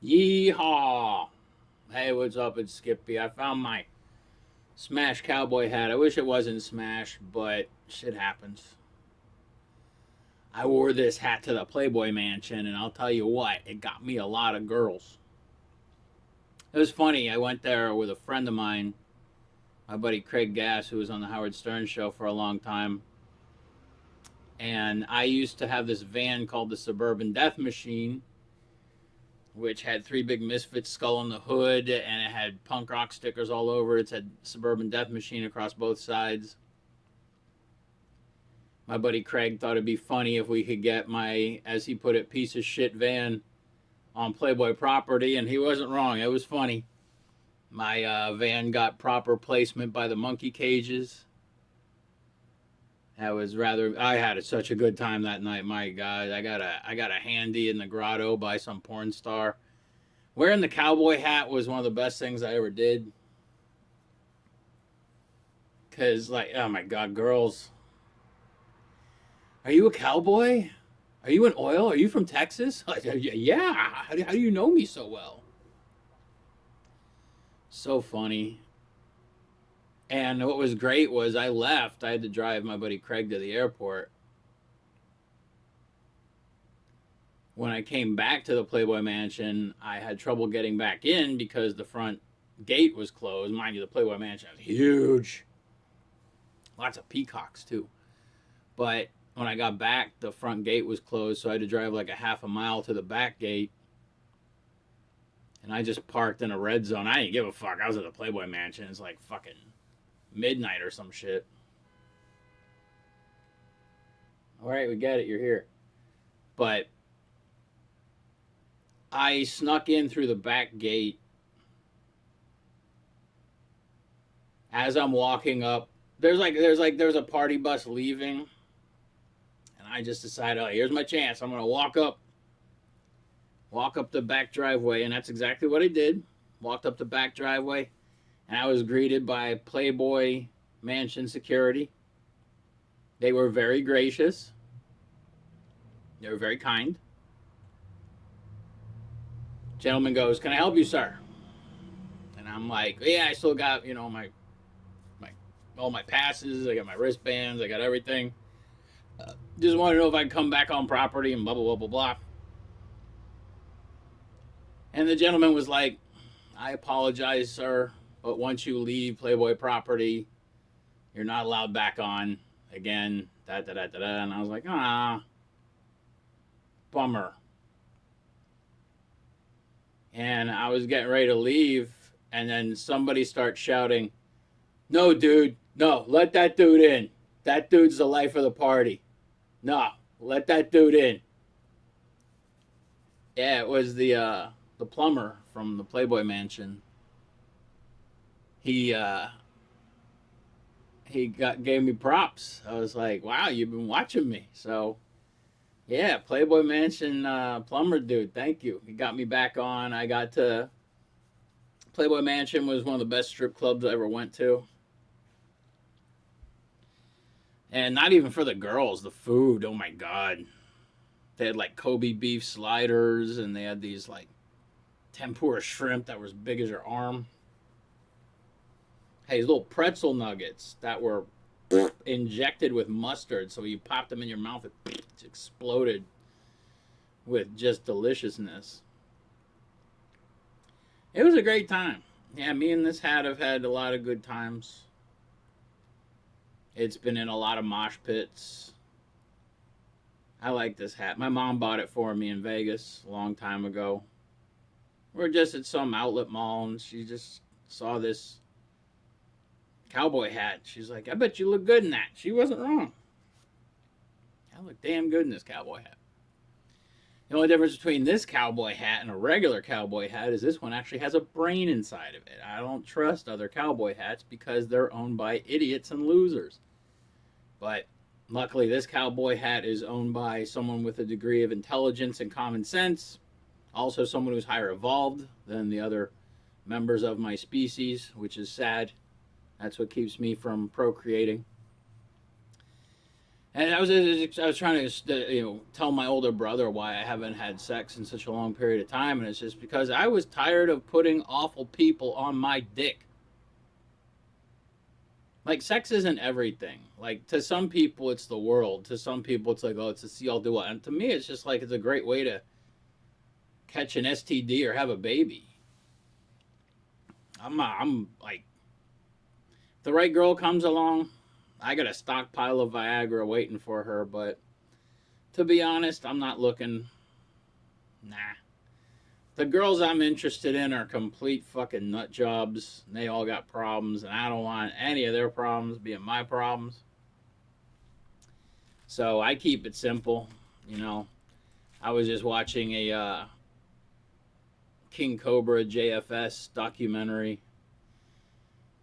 Yeehaw! Hey, what's up? It's Skippy. I found my Smash cowboy hat. I wish it wasn't Smash, but shit happens. I wore this hat to the Playboy Mansion, and I'll tell you what, it got me a lot of girls. It was funny. I went there with a friend of mine, my buddy Craig Gass, who was on the Howard Stern show for a long time. And I used to have this van called the Suburban Death Machine, which had three big Misfits skull on the hood, and it had punk rock stickers all over it. It had Suburban Death Machine across both sides. My buddy Craig thought it'd be funny if we could get my, as he put it, piece of shit van on Playboy property, and he wasn't wrong. It was funny. My van got proper placement by the monkey cages. That was rather. I had such a good time that night. My God, I got a handy in the grotto by some porn star. Wearing the cowboy hat was one of the best things I ever did. Cause like, oh my God, girls, are you a cowboy? Are you in oil? Are you from Texas? Like, yeah. How do you know me so well? So funny. And what was great was I left. I had to drive my buddy Craig to the airport. When I came back to the Playboy Mansion, I had trouble getting back in because the front gate was closed. Mind you, the Playboy Mansion was huge. Lots of peacocks, too. But when I got back, the front gate was closed, so I had to drive like a half a mile to the back gate. And I just parked in a red zone. I didn't give a fuck. I was at the Playboy Mansion. It's like fucking midnight or some shit. All right, we get it. You're here. But I snuck in through the back gate. As I'm walking up, there's a party bus leaving, and I just decided, oh, here's my chance. I'm gonna walk up the back driveway, and that's exactly what I did. Walked up the back driveway, and I was greeted by Playboy Mansion security. They were very gracious. They were very kind. Gentleman goes, "Can I help you, sir?" And I'm like, "Yeah, I still got my all my passes. I got my wristbands. I got everything. Just want to know if I can come back on property and blah blah blah blah blah." And the gentleman was like, "I apologize, sir, but once you leave Playboy property, you're not allowed back on again." Da da da da da. And I was like, "Ah, bummer." And I was getting ready to leave, and then somebody starts shouting, "No, dude, no, let that dude in. That dude's the life of the party. No, let that dude in." Yeah, it was the plumber from the Playboy Mansion. He gave me props. I was like, "Wow, you've been watching me." So yeah, Playboy Mansion plumber dude, thank you. He got me back on. I got to Playboy Mansion was one of the best strip clubs I ever went to. And not even for the girls, the food, oh my God. They had like Kobe beef sliders, and they had these like tempura shrimp that were as big as your arm. Hey, these little pretzel nuggets that were injected with mustard, so you popped them in your mouth, it exploded with just deliciousness. It was a great time. Yeah, me and this hat have had a lot of good times. It's been in a lot of mosh pits. I like this hat. My mom bought it for me in Vegas a long time ago. We're just at some outlet mall, and she just saw this cowboy hat. She's like, "I bet you look good in that." She wasn't wrong. I look damn good in this cowboy hat. The only difference between this cowboy hat and a regular cowboy hat is this one actually has a brain inside of it. I don't trust other cowboy hats because they're owned by idiots and losers. But luckily, this cowboy hat is owned by someone with a degree of intelligence and common sense. Also, someone who's higher evolved than the other members of my species, which is sad. That's what keeps me from procreating. And I was trying to tell my older brother why I haven't had sex in such a long period of time, and it's just because I was tired of putting awful people on my dick. Like, sex isn't everything. Like, to some people it's the world. To some people it's like, oh, it's a see all do what. And to me it's just like it's a great way to catch an STD or have a baby. I'm like, if the right girl comes along, I got a stockpile of Viagra waiting for her, but to be honest, I'm not looking. Nah. The girls I'm interested in are complete fucking nut jobs. They all got problems, and I don't want any of their problems being my problems. So I keep it simple. You know, I was just watching a King Cobra JFS documentary.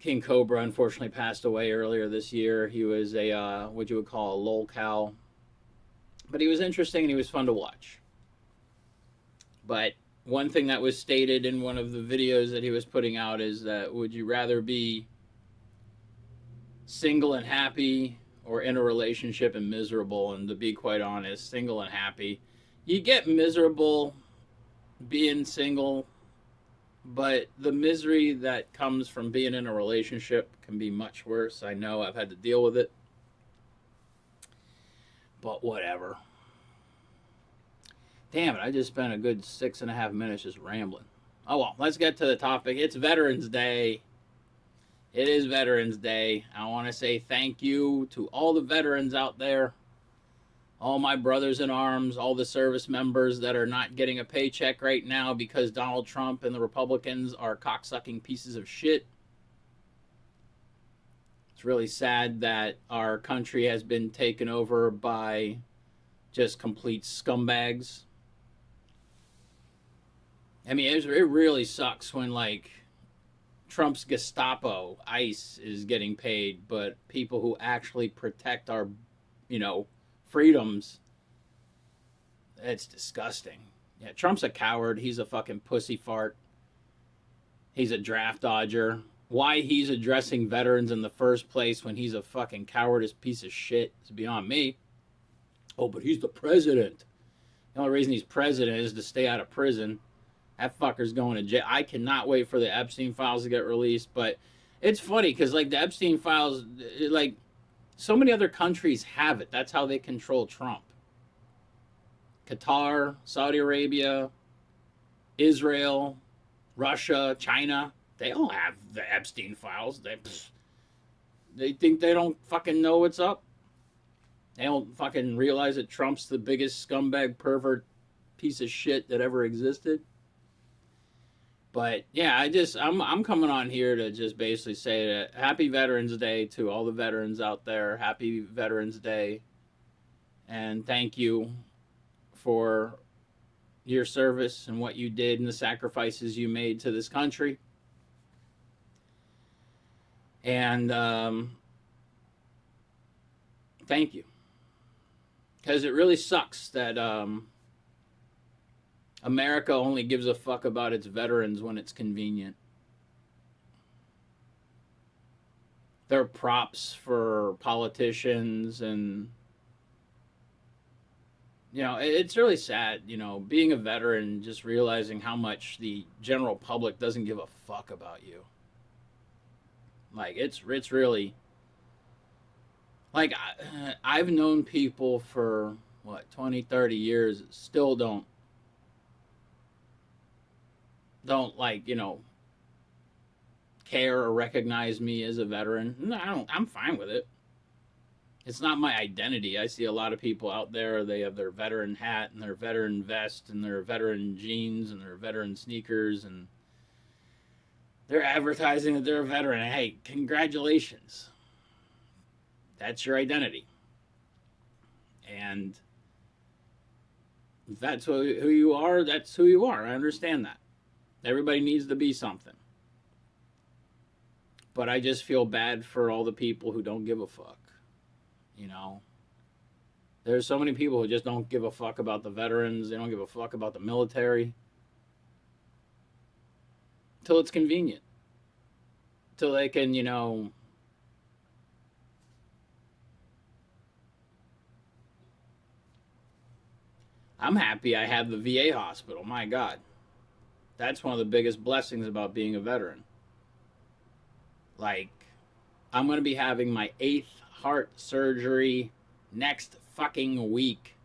King Cobra unfortunately passed away earlier this year. He was a what you would call a lolcow, but he was interesting and he was fun to watch. But one thing that was stated in one of the videos that he was putting out is that would you rather be single and happy or in a relationship and miserable? And to be quite honest, single and happy. You get miserable being single, but the misery that comes from being in a relationship can be much worse. I know I've had to deal with it, but whatever. Damn it, I just spent a good 6.5 minutes just rambling. Oh well, let's get to the topic. It's Veterans Day. It is Veterans Day. I want to say thank you to all the veterans out there, all my brothers in arms, all the service members that are not getting a paycheck right now because Donald Trump and the Republicans are cocksucking pieces of shit. It's really sad that our country has been taken over by just complete scumbags. I mean, it really sucks when, like, Trump's Gestapo, ICE, is getting paid, but people who actually protect our, freedoms, it's disgusting. Yeah, Trump's a coward. He's a fucking pussy fart. He's a draft dodger. Why he's addressing veterans in the first place when he's a fucking cowardice piece of shit is beyond me. Oh, but he's the president. The only reason he's president is to stay out of prison. That fucker's going to jail. I cannot wait for the Epstein files to get released. But it's funny because, like, the Epstein files, like, so many other countries have it. That's how they control Trump. Qatar, Saudi Arabia, Israel, Russia, China, they all have the Epstein files. They think they don't fucking know what's up. They don't fucking realize that Trump's the biggest scumbag pervert piece of shit that ever existed. But yeah, I'm coming on here to just basically say that Happy Veterans Day to all the veterans out there. Happy Veterans Day, and thank you for your service and what you did and the sacrifices you made to this country. And thank you, because it really sucks that America only gives a fuck about its veterans when it's convenient. They're props for politicians, and it's really sad, being a veteran, just realizing how much the general public doesn't give a fuck about you. Like, it's really, like, I've known people for what, 20, 30 years, still don't like, care or recognize me as a veteran. No, I don't. I'm fine with it. It's not my identity. I see a lot of people out there, they have their veteran hat and their veteran vest and their veteran jeans and their veteran sneakers, and they're advertising that they're a veteran. Hey, congratulations. That's your identity. And if that's who you are, that's who you are. I understand that. Everybody needs to be something. But I just feel bad for all the people who don't give a fuck. There's so many people who just don't give a fuck about the veterans. They don't give a fuck about the military. Till it's convenient. Till they can, I'm happy I have the VA hospital. My God. That's one of the biggest blessings about being a veteran. Like, I'm going to be having my 8th heart surgery next fucking week.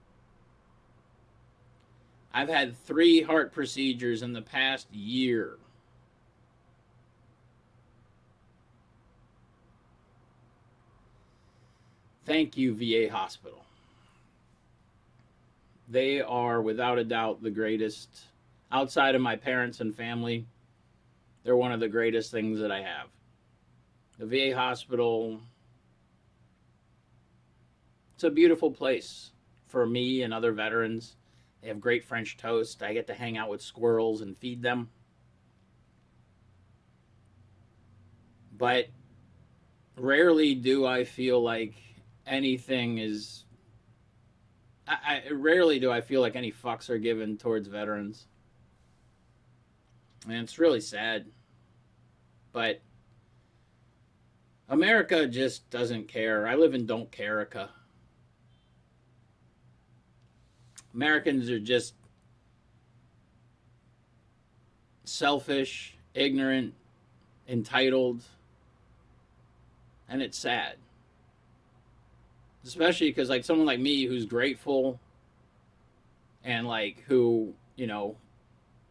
I've had 3 heart procedures in the past year. Thank you, VA hospital. They are, without a doubt, the greatest. Outside of my parents and family, they're one of the greatest things that I have. The VA hospital, it's a beautiful place for me and other veterans. They have great French toast. I get to hang out with squirrels and feed them. But rarely do I feel like anything is. Rarely do I feel like any fucks are given towards veterans. And it's really sad. But America just doesn't care. I live in Don't Careica. Americans are just selfish, ignorant, entitled, and it's sad. Especially because, like, someone like me who's grateful and, like, who, you know,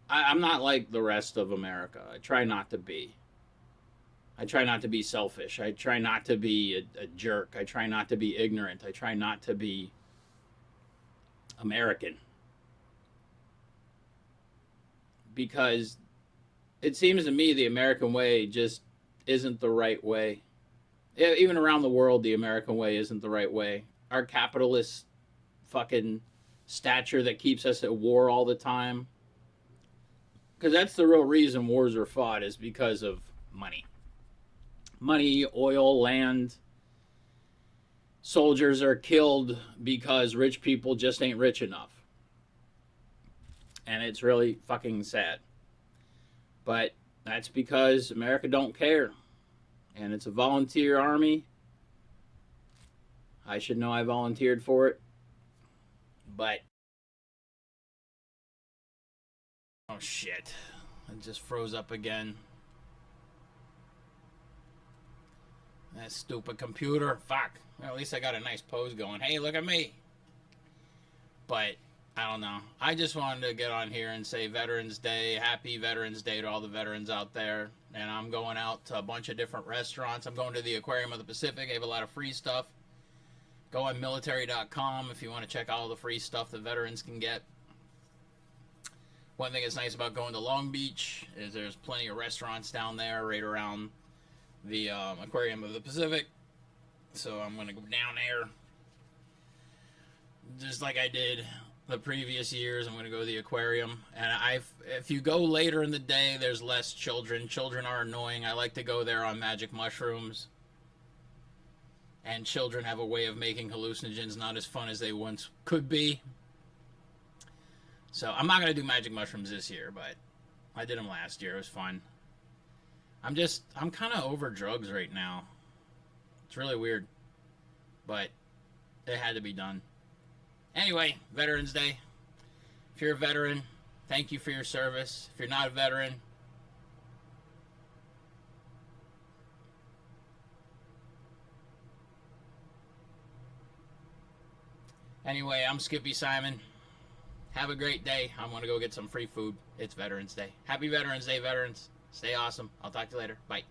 I'm not like the rest of America. I try not to be. I try not to be selfish. I try not to be a jerk. I try not to be ignorant. I try not to be American. Because it seems to me the American way just isn't the right way. Even around the world, the American way isn't the right way. Our capitalist fucking stature that keeps us at war all the time. Because that's the real reason wars are fought, is because of money. Money, oil, land. Soldiers are killed because rich people just ain't rich enough. And it's really fucking sad. But that's because America don't care. And it's a volunteer army. I should know I volunteered for it. But oh shit. It just froze up again. That stupid computer. Fuck. Well, at least I got a nice pose going. Hey, look at me. But I don't know. I just wanted to get on here and say Veterans Day. Happy Veterans Day to all the veterans out there. And I'm going out to a bunch of different restaurants. I'm going to the Aquarium of the Pacific. I have a lot of free stuff. Go on military.com if you want to check out all the free stuff that veterans can get. One thing that's nice about going to Long Beach is there's plenty of restaurants down there right around the Aquarium of the Pacific. So I'm going to go down there just like I did the previous years. I'm going to go to the aquarium. And if you go later in the day, there's less children. Children are annoying. I like to go there on magic mushrooms. And children have a way of making hallucinogens not as fun as they once could be. So I'm not going to do magic mushrooms this year, but I did them last year. It was fun. I'm kind of over drugs right now. It's really weird. But it had to be done. Anyway, Veterans Day. If you're a veteran, thank you for your service. If you're not a veteran, anyway, I'm Skippy Simon. Have a great day. I'm going to go get some free food. It's Veterans Day. Happy Veterans Day, veterans. Stay awesome. I'll talk to you later. Bye.